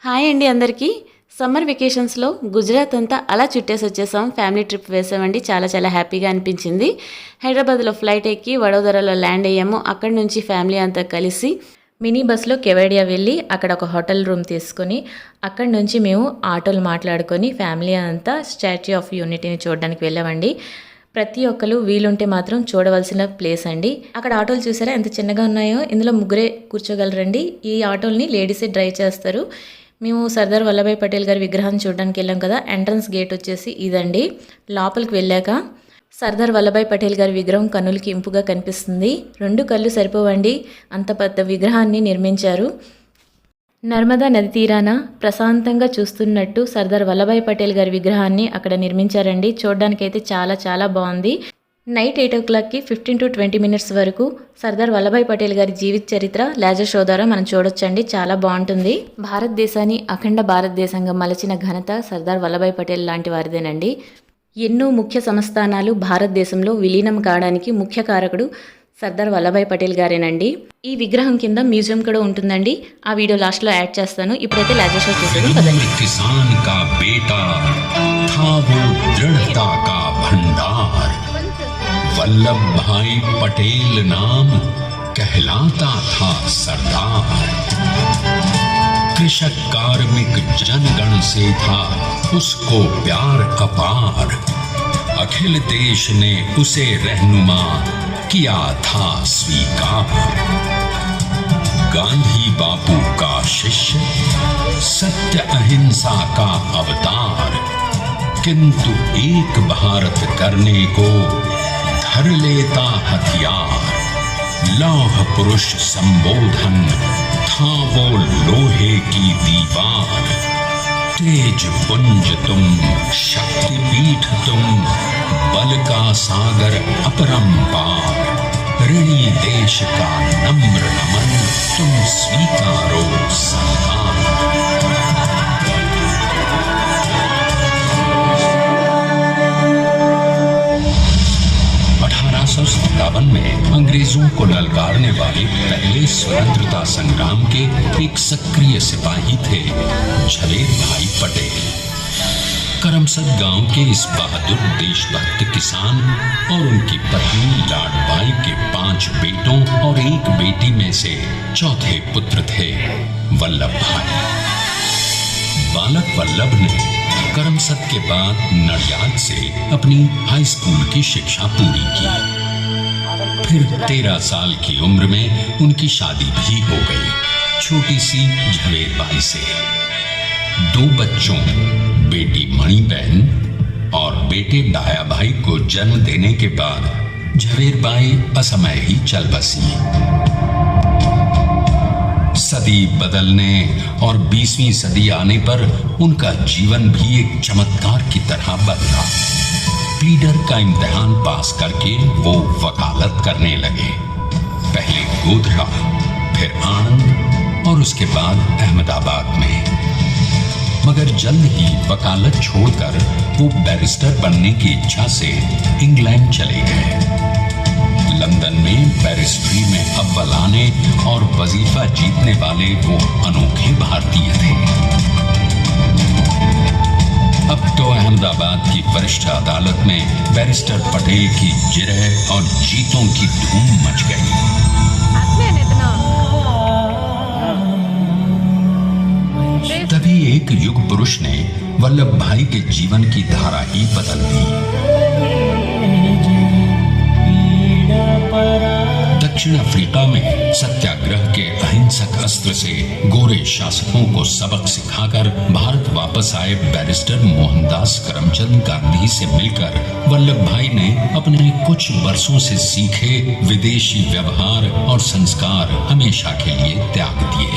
Hi అండి అందరికీ. Summer వెకేషన్స్లో Gujarat అంతా అలా చుట్టేసి వచ్చేసాం. ఫ్యామిలీ ట్రిప్ వేసామండి. చాలా హ్యాపీగా అనిపించింది. హైదరాబాద్లో ఫ్లైట్ ఎక్కి వడోదరలో ల్యాండ్ అయ్యాము. అక్కడి నుంచి ఫ్యామిలీ అంతా కలిసి మినీ బస్లో కెవాడియా వెళ్ళి అక్కడ ఒక హోటల్ రూమ్ తీసుకొని అక్కడి నుంచి మేము ఆటోలు మాట్లాడుకొని ఫ్యామిలీ అంతా స్టాచ్యూ ఆఫ్ యూనిటీని చూడడానికి వెళ్ళామండి. ప్రతి ఒక్కరు వీలుంటే మాత్రం చూడవలసిన ప్లేస్ అండి. అక్కడ ఆటోలు చూసారా ఎంత చిన్నగా ఉన్నాయో. ఇందులో ముగ్గురే కూర్చోగలరండి. ఈ ఆటోల్ని లేడీసే డ్రైవ్ చేస్తారు. మేము సర్దార్ వల్లభాయ్ పటేల్ గారి విగ్రహాన్ని చూడడానికి వెళ్ళాం కదా. ఎంట్రన్స్ గేట్ వచ్చేసి ఇదండి. లోపలికి వెళ్ళాక సర్దార్ వల్లభాయ్ పటేల్ గారి విగ్రహం కన్నులకి ఇంపుగా కనిపిస్తుంది. 2 కళ్ళు సరిపోవండి, అంత పెద్ద విగ్రహాన్ని నిర్మించారు. నర్మదా నది తీరాన ప్రశాంతంగా చూస్తున్నట్టు సర్దార్ వల్లభాయ్ పటేల్ గారి విగ్రహాన్ని అక్కడ నిర్మించారండి. చూడడానికైతే చాలా బాగుంది. నైట్ 8 o'clockకి 15 to 20 minutes వరకు సర్దార్ వల్లభాయ్ పటేల్ గారి జీవిత చరిత్ర లేజర్ షో ద్వారా మనం చూడొచ్చండి. చాలా బాగుంటుంది. భారతదేశాన్ని అఖండ భారతదేశంగా మలచిన ఘనత సర్దార్ వల్లభాయ్ పటేల్ లాంటి వారిదేనండి. ఎన్నో ముఖ్య సంస్థానాలు భారతదేశంలో విలీనం కావడానికి ముఖ్య కారకుడు సర్దార్ వల్లభాయ్ పటేల్ గారేనండి. ఈ విగ్రహం కింద మ్యూజియం కూడా ఉంటుందండి. ఆ వీడియో లాస్ట్లో యాడ్ చేస్తాను. ఇప్పుడైతే లేజర్ షో చూసేది కదండి. किसान का बेटा था वो दृढ़ता का भंडार, वल्लभ भाई पटेल नाम कहलाता था सरदार। कृषक कार्मिक जनगण से था उसको प्यार अपार, अखिल देश ने उसे रहनुमा किया था स्वीकार। गांधी बापू का शिष्य, सत्य अहिंसा का अवतार, किंतु एक भारत करने को धर लेता हथियार। लौह पुरुष संबोधन था वो लोहे की दीवार। तेज पुंज तुम, शक्ति पीठ तुम, बल का सागर अपरंपार। ऋणी देश का नम्र नमन तुम स्वीकारो सरकार। 1857 में अंग्रेजों को ललकारने वाले पहले स्वतंत्रता संग्राम के एक सक्रिय सिपाही थे झवेर भाई पटेल। करमसद गांव के इस बहादुर देशभक्त किसान और उनकी पत्नी लाडबाई के 5 बेटों और 1 बेटी में से चौथे पुत्र थे वल्लभ भाई। बालक वल्लभ ने करमसद के बाद नडियाद से अपनी हाई स्कूल की शिक्षा पूरी की। फिर 13 साल की उम्र में उनकी शादी भी हो गई छोटी सी झवेर बाई से। 2 बच्चों, बेटी मणिबहन और बेटे डाया भाई को जन्म देने के बाद झवेर बाई असमय ही चल बसी। सदी बदलने और 20वीं सदी आने पर उनका जीवन भी एक चमत्कार की तरह बदला। प्लीडर का इम्तिहान पास करके वो वकालत करने लगे। पहले गोधरा, फिर आनंद और उसके बाद अहमदाबाद में। मगर जल्द ही वकालत छोड़कर वो बैरिस्टर बनने की इच्छा से इंग्लैंड चले गए। लंदन में बैरिस्ट्री में अव्वल आने और वजीफा जीतने वाले वो अनोखे भारतीय थे। अब तो अहमदाबाद की वरिष्ठ अदालत में बैरिस्टर पटेल की जिरह और जीतों की धूम मच गई। तभी एक युग पुरुष ने वल्लभ भाई के जीवन की धारा ही बदल दी। दक्षिण अफ्रीका में सत्याग्रह के अहिंसक अस्त्र से गोरे शासकों को सबक सिखाकर भारत वापस आए बैरिस्टर मोहनदास करमचंद गांधी से मिलकर वल्लभ भाई ने अपने कुछ वर्षों से सीखे विदेशी व्यवहार और संस्कार हमेशा के लिए त्याग दिए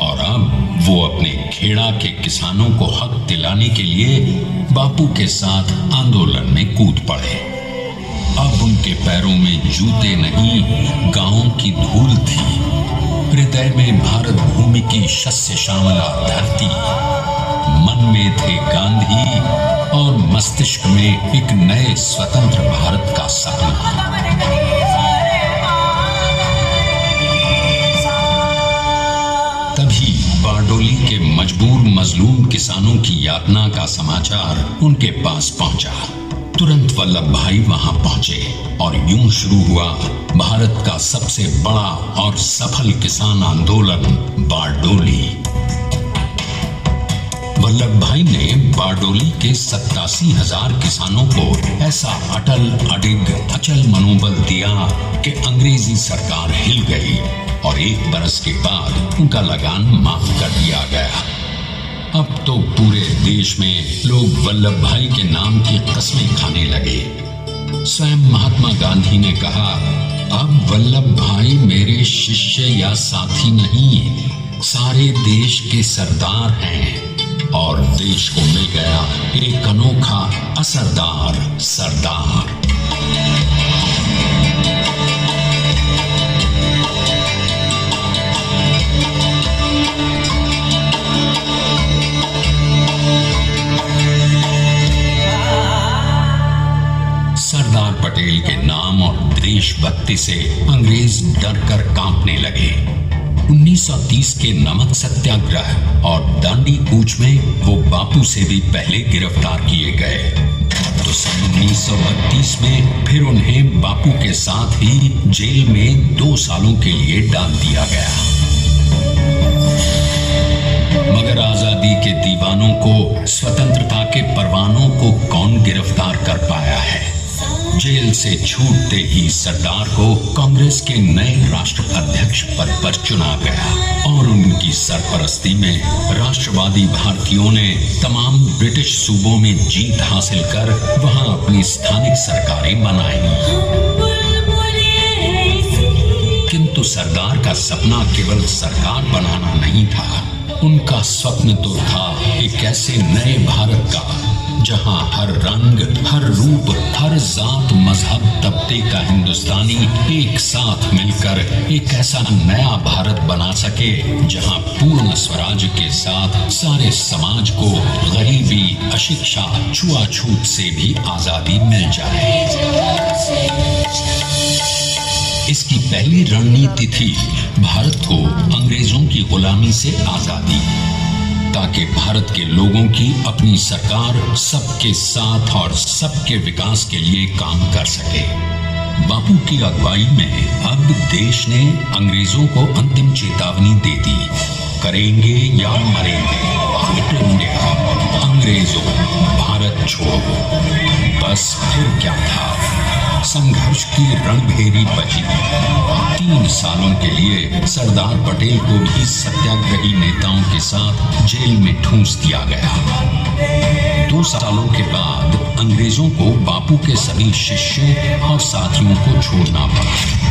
और अब वो अपने खेड़ा के किसानों को हक दिलाने के लिए बापू के साथ आंदोलन में कूद पड़े। अब उनके पैरों में जूते नहीं, गांवों की धूल थी। हृदय में भारत भूमि की शस्य श्यामला धरती। मन में थे गांधी और मस्तिष्क में एक नए स्वतंत्र भारत का सपना। तभी बारडोली के मजबूर किसानों की यातना का समाचार उनके पास पहुंचा। तुरंत वल्लभ भाई वहां पहुंचे और यूं शुरू हुआ भारत का सबसे बड़ा और सफल किसान आंदोलन बारडोली। वल्लभ भाई ने बारडोली के 87,000 किसानों को ऐसा अटल अडिग अचल मनोबल दिया कि अंग्रेजी सरकार हिल गई और 1 बरस के बाद उनका लगान माफ कर दिया गया। अब तो पूरे देश में लोग वल्लभ भाई के नाम की कस्में खाने लगे। स्वयं महात्मा गांधी ने कहा, अब वल्लभ भाई मेरे शिष्य या साथी नहीं, सारे देश के सरदार हैं। और देश को मिल गया एक अनोखा असरदार सरदार। सरदार पटेल के नाम और देशभक्ति से अंग्रेज डर कर कांपने लगे। 1930 के नमक सत्याग्रह और दांडी कूच में वो बापू से भी पहले गिरफ्तार किए गए। तो सन 1932 में फिर उन्हें बापू के साथ ही जेल में 2 सालों के लिए डाल दिया गया। मगर आजादी के दीवानों को, स्वतंत्रता के परवानों को कौन गिरफ्तार कर पाया है? जेल से छूटते ही सरदार को कांग्रेस के नए राष्ट्राध्यक्ष पद पर चुना गया और उनकी सरपरस्ती में राष्ट्रवादी भारतीयों ने तमाम ब्रिटिश सूबों में जीत हासिल कर वहां अपनी स्थानिक सरकारें बनाई। किंतु सरदार का सपना केवल सरकार बनाना नहीं था। उनका स्वप्न तो था एक ऐसे नए भारत का जहां हर रंग, हर रूप, हर जात, मजहब, तबके का हिंदुस्तानी एक साथ मिलकर एक ऐसा नया भारत बना सके जहां पूर्ण स्वराज के साथ सारे समाज को गरीबी, अशिक्षा, छुआछूत से भी आजादी मिल जाए। इसकी पहली रणनीति थी भारत को अंग्रेजों की गुलामी से आजादी, ताकि भारत के लोगों की अपनी सरकार सबके साथ और सबके विकास के लिए काम कर सके। बापू की अगुवाई में अब देश ने अंग्रेजों को अंतिम चेतावनी दे दी, करेंगे या मरेंगे, क्विट इंडिया, अंग्रेजों, भारत छोड़ो। बस फिर क्या था, संघर्ष की रणभेरी बची। 3 सालों के लिए सरदार पटेल को भी सत्याग्रही नेताओं के साथ जेल में ठूंस दिया गया। 2 सालों के बाद अंग्रेजों को बापू के सभी शिष्यों और साथियों को छोड़ना पड़ा।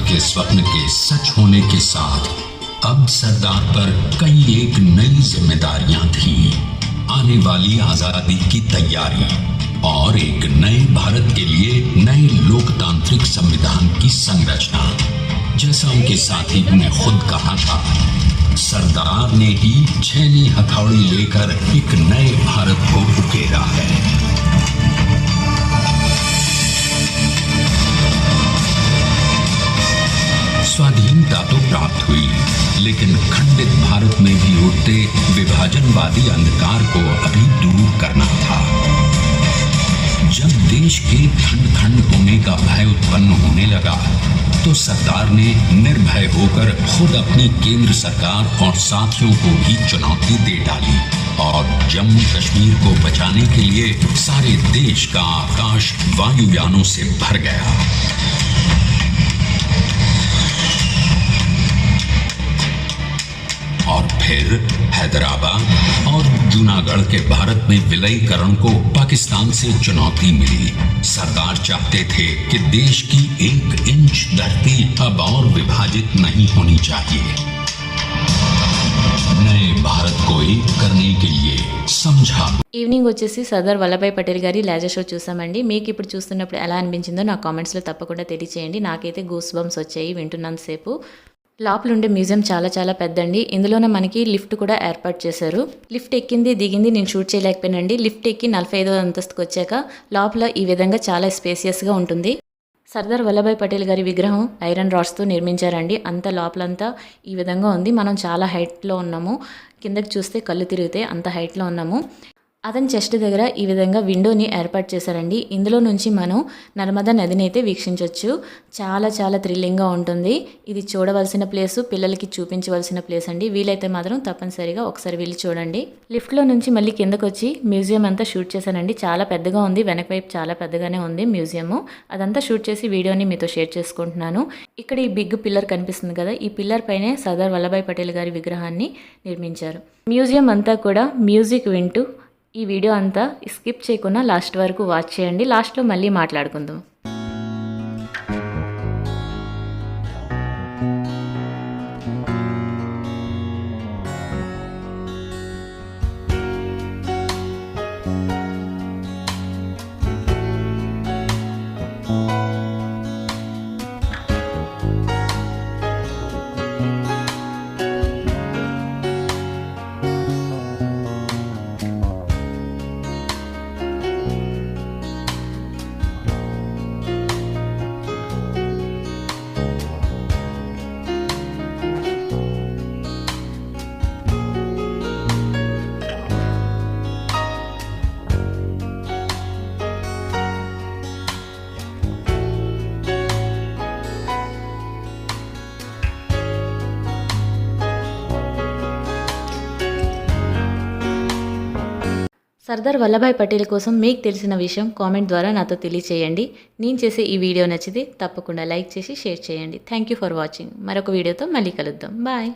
के स्वप्न के सच होने के साथ अब सरदार पर कई एक नई जिम्मेदारियां थीं। आने वाली आजादी की तैयारी और एक नए भारत के लिए नए लोकतांत्रिक संविधान की संरचना। जैसा उनके साथी ने खुद कहा था, सरदार ने ही छेनी हथौड़ी लेकर एक नए भारत को उकेरा है। स्वाधीनता तो प्राप्त हुई, लेकिन खंडित भारत में भी उठते विभाजनवादी अंधकार को अभी दूर करना था। जब देश के खंड खंड होने का भय उत्पन्न होने लगा, तो सरदार ने निर्भय होकर खुद अपनी केंद्र सरकार और साथियों को भी चुनौती दे डाली और जम्मू कश्मीर को बचाने के लिए सारे देश का आकाश वायुयानों से भर गया। और फिर हैदराबाद और जूनागढ़ के भारत में विलयीकरण को पाकिस्तान से चुनौती मिली। सरदार चाहते थे कि देश की 1 इंच धरती अब और विभाजित नहीं होनी चाहिए। नए भारत को एक करने के लिए समझा। ఈవినింగ్ వచ్చేసి సర్దార్ వల్లభాయ్ పటేల్ గారి లేజర్ షో చూసామండి. మీకు ఇప్పుడు చూస్తున్నప్పుడు ఎలా అనిపించిందో నా కామెంట్స్లో తప్పకుండా తెలియచేయండి. నాకైతే గూస్ బంప్స్ వచ్చాయి వింటున్నంతసేపు. లోపల ఉండే మ్యూజియం చాలా చాలా పెద్దండి. ఇందులోనే మనకి లిఫ్ట్ కూడా ఏర్పాటు చేశారు. లిఫ్ట్ ఎక్కింది దిగింది నేను షూట్ చేయలేకపోయానండి. లిఫ్ట్ ఎక్కి 45వ అంతస్తుకు వచ్చాక లోపల ఈ విధంగా చాలా స్పేసియస్గా ఉంటుంది. సర్దార్ వల్లభాయ్ పటేల్ గారి విగ్రహం ఐరన్ రాడ్స్తో నిర్మించారండి. అంత లోపలంతా ఈ విధంగా ఉంది. మనం చాలా హైట్లో ఉన్నాము. కిందకి చూస్తే కళ్ళు తిరిగితే అంత హైట్లో ఉన్నాము. అతని చెస్ట్ దగ్గర ఈ విధంగా విండోని ఏర్పాటు చేశారండి. ఇందులో నుంచి మనం నర్మదా నదిని అయితే వీక్షించవచ్చు. చాలా చాలా థ్రిల్లింగ్గా ఉంటుంది. ఇది చూడవలసిన ప్లేసు, పిల్లలకి చూపించవలసిన ప్లేస్ అండి. వీలైతే మాత్రం తప్పనిసరిగా ఒకసారి వెళ్ళి చూడండి. లిఫ్ట్లో నుంచి మళ్ళీ కిందకు వచ్చి మ్యూజియం అంతా షూట్ చేశానండి. చాలా పెద్దగా ఉంది. వెనక వైపు చాలా పెద్దగానే ఉంది మ్యూజియము. అదంతా షూట్ చేసి వీడియోని మీతో షేర్ చేసుకుంటున్నాను. ఇక్కడ ఈ బిగ్ పిల్లర్ కనిపిస్తుంది కదా, ఈ పిల్లర్ పైనే సర్దార్ వల్లభాయ్ పటేల్ గారి విగ్రహాన్ని నిర్మించారు. మ్యూజియం అంతా కూడా మ్యూజిక్ వింటూ ఈ వీడియో అంతా స్కిప్ చేయకుండా లాస్ట్ వరకు వాచ్ చేయండి. లాస్ట్లో మళ్ళీ మాట్లాడుకుందాం. సర్దార్ వల్లభాయ్ పటేల్ కోసం మీకు తెలిసిన విషయం కామెంట్ ద్వారా నాతో తెలియచేయండి. నేను చేసే ఈ వీడియో నచ్చితే తప్పకుండా లైక్ చేసి షేర్ చేయండి. Thank you for watching. మరొక వీడియోతో మళ్ళీ కలుద్దాం. బాయ్.